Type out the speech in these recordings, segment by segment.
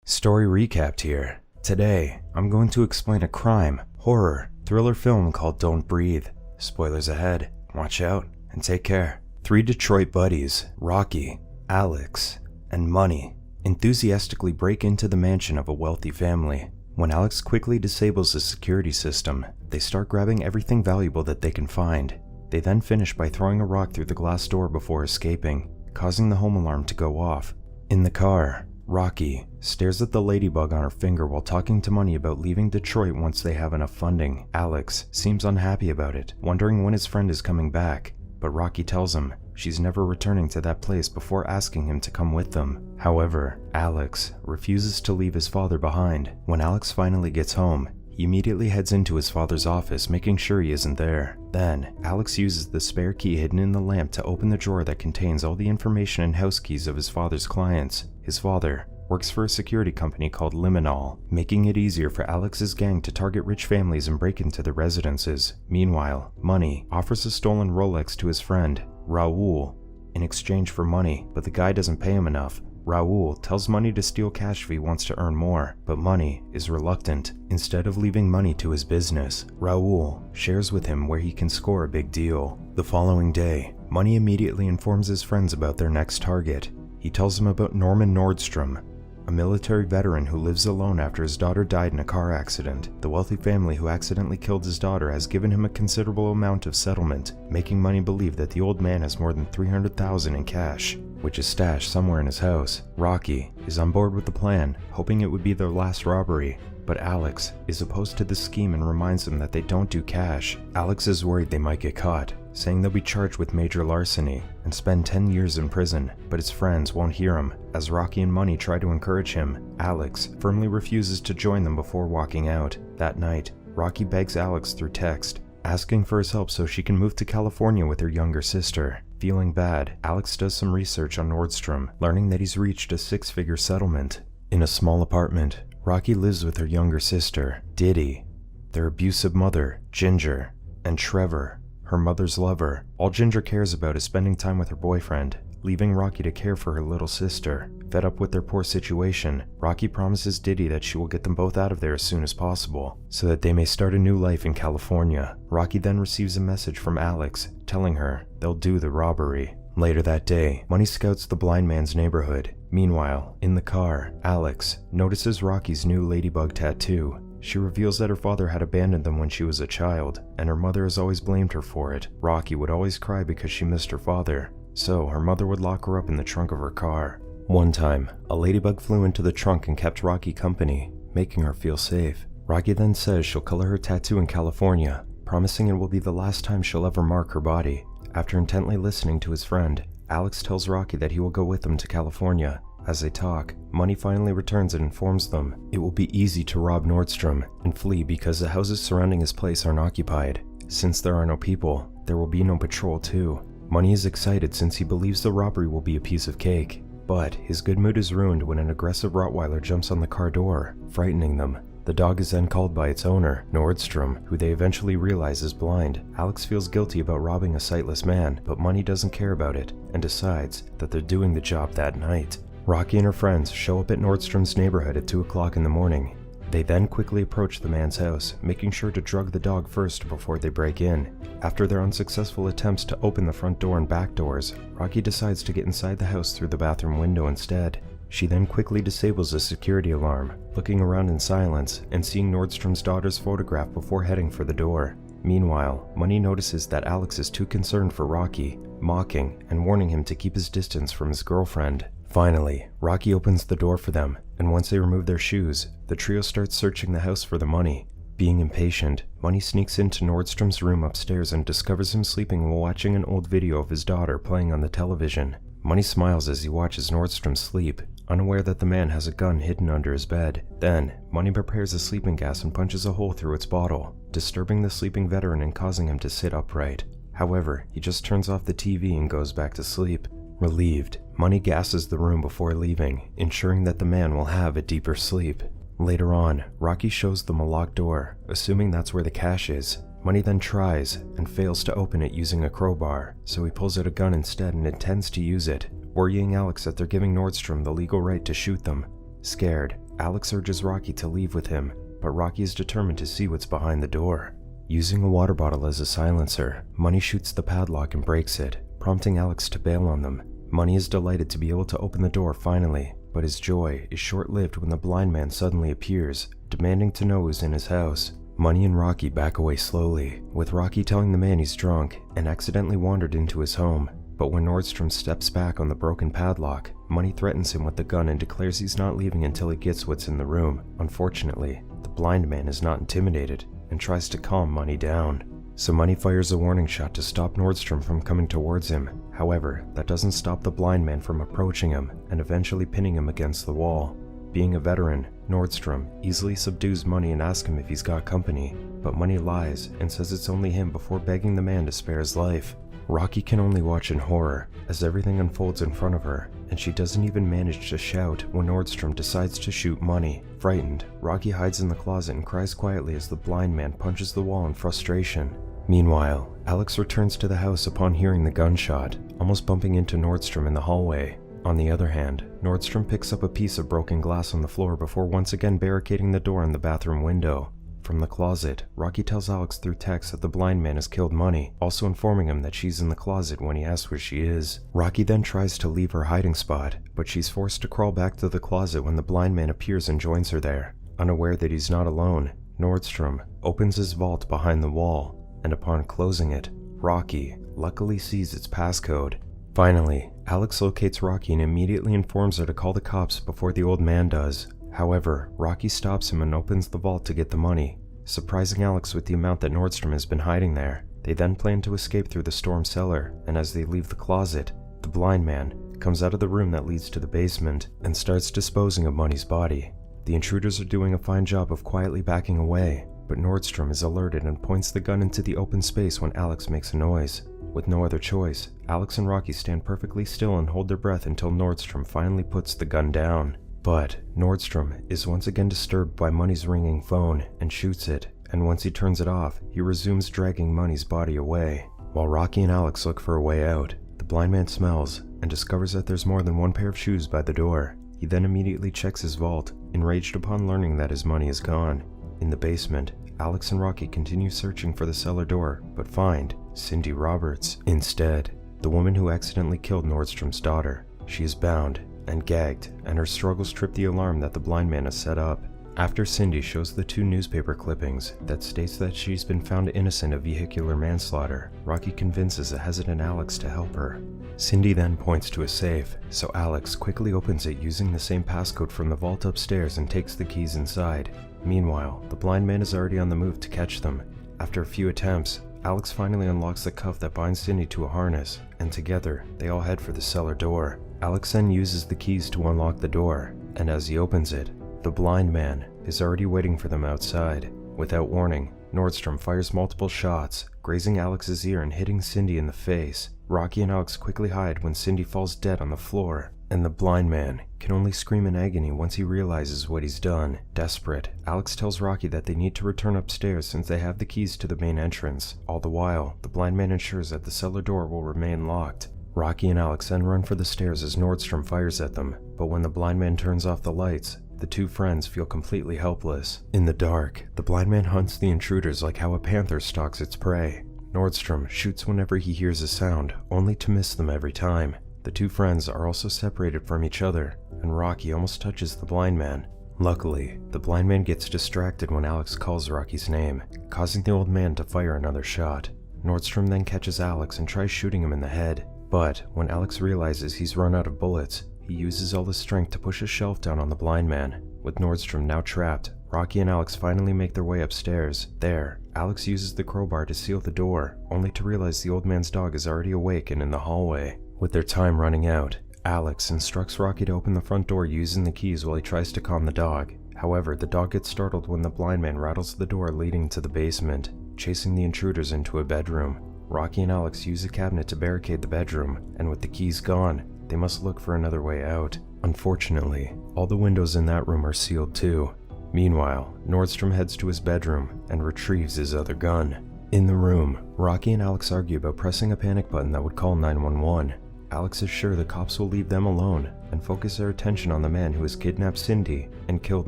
Story recapped here. Today, I'm going to explain a crime, horror, thriller film called Don't Breathe. Spoilers ahead. Watch out and take care. Three Detroit buddies, Rocky, Alex, and Money, enthusiastically break into the mansion of a wealthy family. When Alex quickly disables the security system, they start grabbing everything valuable that they can find. They then finish by throwing a rock through the glass door before escaping, causing the home alarm to go off. In the car, Rocky stares at the ladybug on her finger while talking to Money about leaving Detroit once they have enough funding. Alex seems unhappy about it, wondering when his friend is coming back, but Rocky tells him she's never returning to that place before asking him to come with them. However, Alex refuses to leave his father behind. When Alex finally gets home, he immediately heads into his father's office, making sure he isn't there. Then, Alex uses the spare key hidden in the lamp to open the drawer that contains all the information and house keys of his father's clients. His father works for a security company called Liminal, making it easier for Alex's gang to target rich families and break into their residences. Meanwhile, Money offers a stolen Rolex to his friend, Raul, in exchange for money, but the guy doesn't pay him enough. Raul tells Money to steal cash if he wants to earn more, but Money is reluctant. Instead of leaving Money to his business, Raul shares with him where he can score a big deal. The following day, Money immediately informs his friends about their next target. He tells them about Norman Nordstrom, a military veteran who lives alone after his daughter died in a car accident. The wealthy family who accidentally killed his daughter has given him a considerable amount of settlement, making Money believe that the old man has more than $300,000 in cash, which is stashed somewhere in his house. Rocky is on board with the plan, hoping it would be their last robbery, but Alex is opposed to the scheme and reminds them that they don't do cash. Alex is worried they might get caught, saying they'll be charged with major larceny and spend 10 years in prison, but his friends won't hear him. As Rocky and Money try to encourage him, Alex firmly refuses to join them before walking out. That night, Rocky begs Alex through text, asking for his help so she can move to California with her younger sister. Feeling bad, Alex does some research on Nordstrom, learning that he's reached a six-figure settlement. In a small apartment, Rocky lives with her younger sister, Diddy, their abusive mother, Ginger, and Trevor, her mother's lover. All Ginger cares about is spending time with her boyfriend, leaving Rocky to care for her little sister. Fed up with their poor situation, Rocky promises Diddy that she will get them both out of there as soon as possible, so that they may start a new life in California. Rocky then receives a message from Alex, telling her they'll do the robbery. Later that day, Money scouts the blind man's neighborhood. Meanwhile, in the car, Alex notices Rocky's new ladybug tattoo. She reveals that her father had abandoned them when she was a child, and her mother has always blamed her for it. Rocky would always cry because she missed her father, so her mother would lock her up in the trunk of her car. One time, a ladybug flew into the trunk and kept Rocky company, making her feel safe. Rocky then says she'll color her tattoo in California, promising it will be the last time she'll ever mark her body. After intently listening to his friend, Alex tells Rocky that he will go with them to California. As they talk, Money finally returns and informs them it will be easy to rob Nordstrom and flee because the houses surrounding his place aren't occupied. Since there are no people, there will be no patrol too. Money is excited since he believes the robbery will be a piece of cake, but his good mood is ruined when an aggressive Rottweiler jumps on the car door, frightening them. The dog is then called by its owner, Nordstrom, who they eventually realize is blind. Alex feels guilty about robbing a sightless man, but Money doesn't care about it and decides that they're doing the job that night. Rocky and her friends show up at Nordstrom's neighborhood at 2 o'clock in the morning. They then quickly approach the man's house, making sure to drug the dog first before they break in. After their unsuccessful attempts to open the front door and back doors, Rocky decides to get inside the house through the bathroom window instead. She then quickly disables the security alarm, looking around in silence and seeing Nordstrom's daughter's photograph before heading for the door. Meanwhile, Money notices that Alex is too concerned for Rocky, mocking and warning him to keep his distance from his girlfriend. Finally, Rocky opens the door for them, and once they remove their shoes, the trio starts searching the house for the money. Being impatient, Money sneaks into Nordstrom's room upstairs and discovers him sleeping while watching an old video of his daughter playing on the television. Money smiles as he watches Nordstrom sleep, unaware that the man has a gun hidden under his bed. Then, Money prepares a sleeping gas and punches a hole through its bottle, disturbing the sleeping veteran and causing him to sit upright. However, he just turns off the TV and goes back to sleep. Relieved, Money gasses the room before leaving, ensuring that the man will have a deeper sleep. Later on, Rocky shows them a locked door, assuming that's where the cash is. Money then tries and fails to open it using a crowbar, so he pulls out a gun instead and intends to use it, worrying Alex that they're giving Nordstrom the legal right to shoot them. Scared, Alex urges Rocky to leave with him, but Rocky is determined to see what's behind the door. Using a water bottle as a silencer, Money shoots the padlock and breaks it, prompting Alex to bail on them. Money is delighted to be able to open the door finally, but his joy is short-lived when the blind man suddenly appears, demanding to know who's in his house. Money and Rocky back away slowly, with Rocky telling the man he's drunk and accidentally wandered into his home. But when Nordstrom steps back on the broken padlock, Money threatens him with the gun and declares he's not leaving until he gets what's in the room. Unfortunately, the blind man is not intimidated and tries to calm Money down. So Money fires a warning shot to stop Nordstrom from coming towards him. However, that doesn't stop the blind man from approaching him and eventually pinning him against the wall. Being a veteran, Nordstrom easily subdues Money and asks him if he's got company, but Money lies and says it's only him before begging the man to spare his life. Rocky can only watch in horror as everything unfolds in front of her, and she doesn't even manage to shout when Nordstrom decides to shoot Money. Frightened, Rocky hides in the closet and cries quietly as the blind man punches the wall in frustration. Meanwhile, Alex returns to the house upon hearing the gunshot, almost bumping into Nordstrom in the hallway. On the other hand, Nordstrom picks up a piece of broken glass on the floor before once again barricading the door in the bathroom window. From the closet, Rocky tells Alex through text that the blind man has killed Money, also informing him that she's in the closet when he asks where she is. Rocky then tries to leave her hiding spot, but she's forced to crawl back to the closet when the blind man appears and joins her there. Unaware that he's not alone, Nordstrom opens his vault behind the wall, and upon closing it, Rocky luckily sees its passcode. Finally, Alex locates Rocky and immediately informs her to call the cops before the old man does. However, Rocky stops him and opens the vault to get the money, surprising Alex with the amount that Nordstrom has been hiding there. They then plan to escape through the storm cellar, and as they leave the closet, the blind man comes out of the room that leads to the basement and starts disposing of Money's body. The intruders are doing a fine job of quietly backing away, but Nordstrom is alerted and points the gun into the open space when Alex makes a noise. With no other choice, Alex and Rocky stand perfectly still and hold their breath until Nordstrom finally puts the gun down. But Nordstrom is once again disturbed by Money's ringing phone and shoots it, and once he turns it off, he resumes dragging Money's body away. While Rocky and Alex look for a way out, the blind man smells and discovers that there's more than one pair of shoes by the door. He then immediately checks his vault, enraged upon learning that his money is gone. In the basement, Alex and Rocky continue searching for the cellar door, but find Cindy Roberts instead, the woman who accidentally killed Nordstrom's daughter. She is bound and gagged, and her struggles trip the alarm that the blind man has set up. After Cindy shows the two newspaper clippings that states that she's been found innocent of vehicular manslaughter, Rocky convinces a hesitant Alex to help her. Cindy then points to a safe, so Alex quickly opens it using the same passcode from the vault upstairs and takes the keys inside. Meanwhile, the blind man is already on the move to catch them. After a few attempts, Alex finally unlocks the cuff that binds Cindy to a harness, and together, they all head for the cellar door. Alex then uses the keys to unlock the door, and as he opens it, the blind man is already waiting for them outside. Without warning, Nordstrom fires multiple shots, grazing Alex's ear and hitting Cindy in the face. Rocky and Alex quickly hide when Cindy falls dead on the floor, and the blind man can only scream in agony once he realizes what he's done. Desperate, Alex tells Rocky that they need to return upstairs since they have the keys to the main entrance. All the while, the blind man ensures that the cellar door will remain locked. Rocky and Alex then run for the stairs as Nordstrom fires at them, but when the blind man turns off the lights, the two friends feel completely helpless. In the dark, the blind man hunts the intruders like how a panther stalks its prey. Nordstrom shoots whenever he hears a sound, only to miss them every time. The two friends are also separated from each other, and Rocky almost touches the blind man. Luckily, the blind man gets distracted when Alex calls Rocky's name, causing the old man to fire another shot. Nordstrom then catches Alex and tries shooting him in the head, but when Alex realizes he's run out of bullets, he uses all his strength to push a shelf down on the blind man. With Nordstrom now trapped, Rocky and Alex finally make their way upstairs. There, Alex uses the crowbar to seal the door, only to realize the old man's dog is already awake and in the hallway. With their time running out, Alex instructs Rocky to open the front door using the keys while he tries to calm the dog. However, the dog gets startled when the blind man rattles the door leading to the basement, chasing the intruders into a bedroom. Rocky and Alex use a cabinet to barricade the bedroom, and with the keys gone, they must look for another way out. Unfortunately, all the windows in that room are sealed too. Meanwhile, Nordstrom heads to his bedroom and retrieves his other gun. In the room, Rocky and Alex argue about pressing a panic button that would call 911. Alex is sure the cops will leave them alone, and focus their attention on the man who has kidnapped Cindy and killed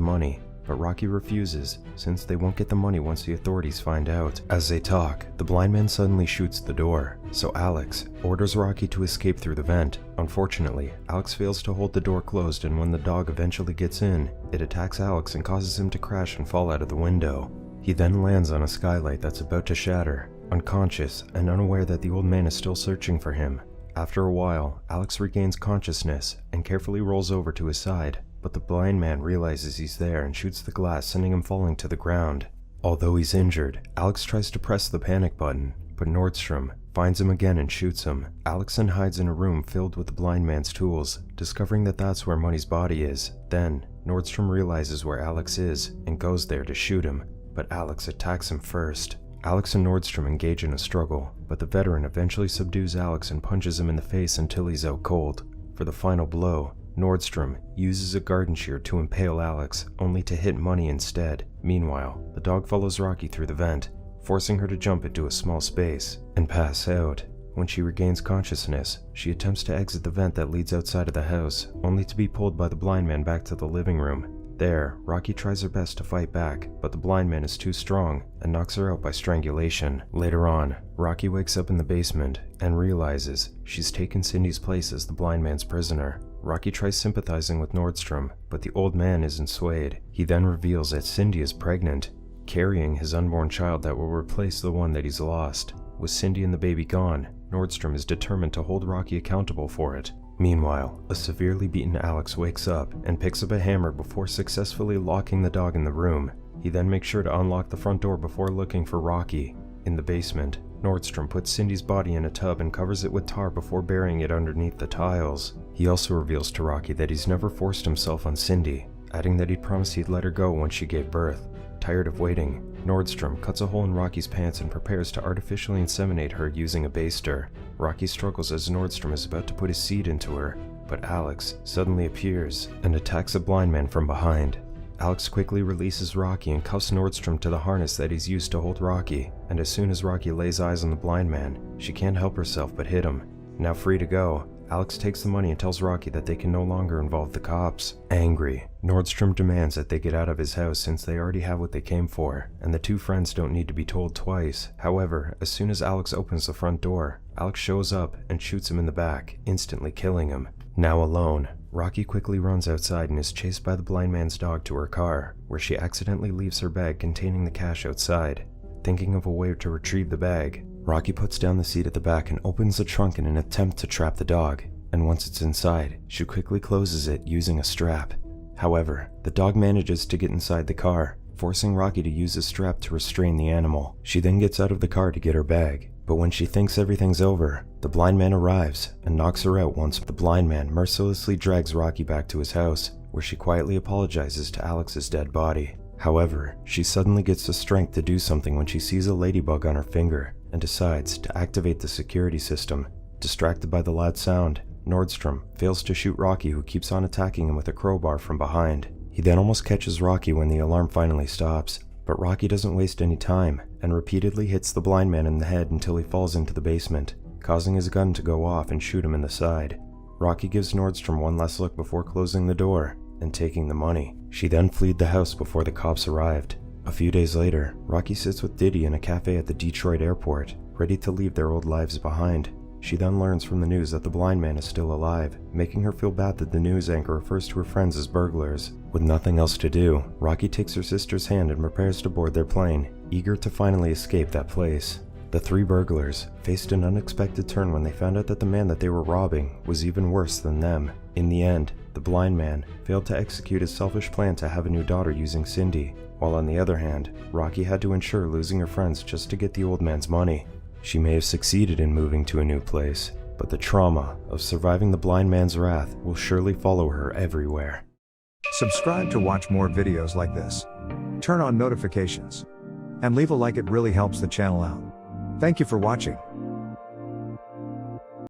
Money. But Rocky refuses, since they won't get the money once the authorities find out. As they talk, the blind man suddenly shoots the door, so Alex orders Rocky to escape through the vent. Unfortunately, Alex fails to hold the door closed, and when the dog eventually gets in, it attacks Alex and causes him to crash and fall out of the window. He then lands on a skylight that's about to shatter, unconscious and unaware that the old man is still searching for him. After a while, Alex regains consciousness and carefully rolls over to his side, but the blind man realizes he's there and shoots the glass, sending him falling to the ground. Although he's injured, Alex tries to press the panic button, but Nordstrom finds him again and shoots him. Alex then hides in a room filled with the blind man's tools, discovering that that's where Money's body is. Then, Nordstrom realizes where Alex is and goes there to shoot him, but Alex attacks him first. Alex and Nordstrom engage in a struggle, but the veteran eventually subdues Alex and punches him in the face until he's out cold. For the final blow, Nordstrom uses a garden shear to impale Alex, only to hit Money instead. Meanwhile, the dog follows Rocky through the vent, forcing her to jump into a small space and pass out. When she regains consciousness, she attempts to exit the vent that leads outside of the house, only to be pulled by the blind man back to the living room. There, Rocky tries her best to fight back, but the blind man is too strong and knocks her out by strangulation. Later on, Rocky wakes up in the basement and realizes she's taken Cindy's place as the blind man's prisoner. Rocky tries sympathizing with Nordstrom, but the old man isn't swayed. He then reveals that Cindy is pregnant, carrying his unborn child that will replace the one that he's lost. With Cindy and the baby gone, Nordstrom is determined to hold Rocky accountable for it. Meanwhile, a severely beaten Alex wakes up and picks up a hammer before successfully locking the dog in the room. He then makes sure to unlock the front door before looking for Rocky. In the basement, Nordstrom puts Cindy's body in a tub and covers it with tar before burying it underneath the tiles. He also reveals to Rocky that he's never forced himself on Cindy, adding that he'd promised he'd let her go when she gave birth. Tired of waiting, Nordstrom cuts a hole in Rocky's pants and prepares to artificially inseminate her using a baster. Rocky struggles as Nordstrom is about to put his seed into her, but Alex suddenly appears and attacks the blind man from behind. Alex quickly releases Rocky and cuffs Nordstrom to the harness that he's used to hold Rocky, and as soon as Rocky lays eyes on the blind man, she can't help herself but hit him. Now free to go, Alex takes the money and tells Rocky that they can no longer involve the cops. Angry, Nordstrom demands that they get out of his house since they already have what they came for, and the two friends don't need to be told twice. However, as soon as Alex opens the front door, Alex shows up and shoots him in the back, instantly killing him. Now alone, Rocky quickly runs outside and is chased by the blind man's dog to her car, where she accidentally leaves her bag containing the cash outside. Thinking of a way to retrieve the bag, Rocky puts down the seat at the back and opens the trunk in an attempt to trap the dog, and once it's inside, she quickly closes it using a strap. However, the dog manages to get inside the car, forcing Rocky to use a strap to restrain the animal. She then gets out of the car to get her bag, but when she thinks everything's over, the blind man arrives and knocks her out once the blind man mercilessly drags Rocky back to his house, where she quietly apologizes to Alex's dead body. However, she suddenly gets the strength to do something when she sees a ladybug on her finger and decides to activate the security system. Distracted by the loud sound, Nordstrom fails to shoot Rocky, who keeps on attacking him with a crowbar from behind. He then almost catches Rocky when the alarm finally stops, but Rocky doesn't waste any time and repeatedly hits the blind man in the head until he falls into the basement, causing his gun to go off and shoot him in the side. Rocky gives Nordstrom one last look before closing the door and taking the money. She then fled the house before the cops arrived. A few days later, Rocky sits with Diddy in a cafe at the Detroit airport, ready to leave their old lives behind. She then learns from the news that the blind man is still alive, making her feel bad that the news anchor refers to her friends as burglars. With nothing else to do, Rocky takes her sister's hand and prepares to board their plane, eager to finally escape that place. The three burglars faced an unexpected turn when they found out that the man that they were robbing was even worse than them. In the end, the blind man failed to execute his selfish plan to have a new daughter using Cindy, while on the other hand, Rocky had to ensure losing her friends just to get the old man's money. She may have succeeded in moving to a new place, but the trauma of surviving the blind man's wrath will surely follow her everywhere. Subscribe to watch more videos like this. Turn on notifications. And leave a like, it really helps the channel out. Thank you for watching.